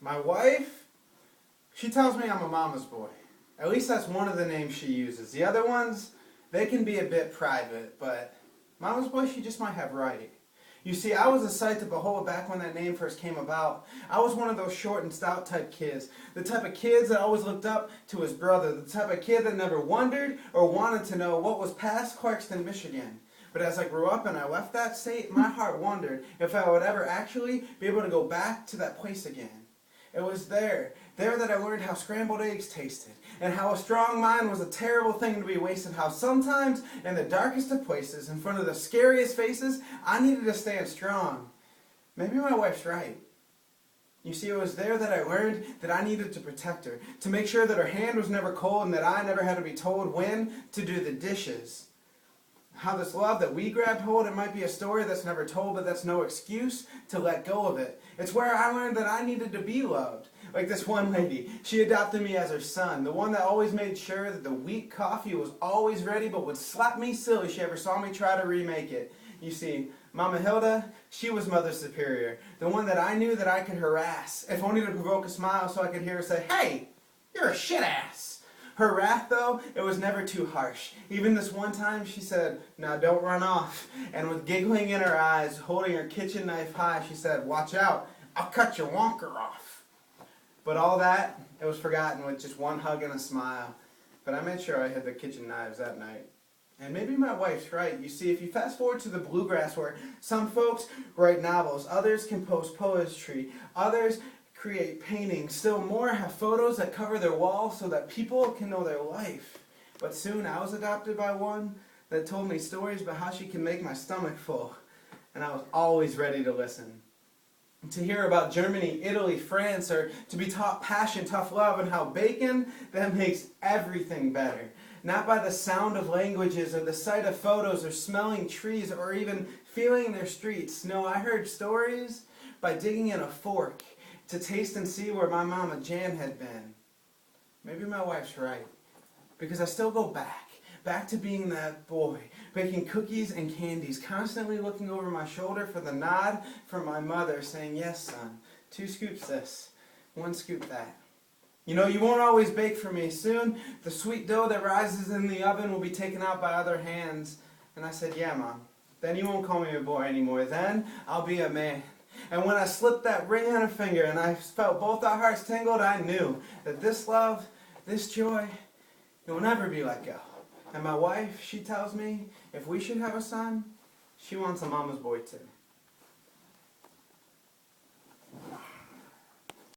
My wife, she tells me I'm a mama's boy. At least that's one of the names she uses. The other ones, they can be a bit private, but mama's boy, she just might have right. You see, I was a sight to behold back when that name first came about. I was one of those short and stout type kids. The type of kids that always looked up to his brother. The type of kid that never wondered or wanted to know what was past Clarkston, Michigan. But as I grew up and I left that state, my heart wondered if I would ever actually be able to go back to that place again. It was there that I learned how scrambled eggs tasted, and how a strong mind was a terrible thing to be wasted, how sometimes, in the darkest of places, in front of the scariest faces, I needed to stand strong. Maybe my wife's right. You see, it was there that I learned that I needed to protect her, to make sure that her hand was never cold and that I never had to be told when to do the dishes. How this love that we grabbed hold, it might be a story that's never told, but that's no excuse to let go of it. It's where I learned that I needed to be loved. Like this one lady, she adopted me as her son, the one that always made sure that the weak coffee was always ready, but would slap me silly if she ever saw me try to remake it. You see, Mama Hilda, she was Mother Superior, the one that I knew that I could harass, if only to provoke a smile so I could hear her say, "Hey, you're a shit ass." Her wrath, though, it was never too harsh. Even this one time, she said, "Now don't run off." And with giggling in her eyes, holding her kitchen knife high, she said, "Watch out, I'll cut your wonker off." But all that, it was forgotten with just one hug and a smile. But I made sure I hid the kitchen knives that night. And maybe my wife's right. You see, if you fast forward to the bluegrass where some folks write novels, others compose poetry, others create paintings, still more have photos that cover their walls so that people can know their life. But soon I was adopted by one that told me stories about how she can make my stomach full. And I was always ready to listen. To hear about Germany, Italy, France, or to be taught passion, tough love, and how bacon, that makes everything better. Not by the sound of languages, or the sight of photos, or smelling trees, or even feeling their streets. No, I heard stories by digging in a fork to taste and see where my mama Jan had been. Maybe my wife's right, because I still go back to being that boy, baking cookies and candies, constantly looking over my shoulder for the nod from my mother saying, "Yes, son, 2 scoops this, 1 scoop that." You know, you won't always bake for me. Soon, the sweet dough that rises in the oven will be taken out by other hands. And I said, "Yeah, Mom, then you won't call me a boy anymore. Then I'll be a man." And when I slipped that ring on her finger and I felt both our hearts tingled, I knew that this love, this joy, it will never be let go. And my wife, she tells me if we should have a son, she wants a mama's boy too.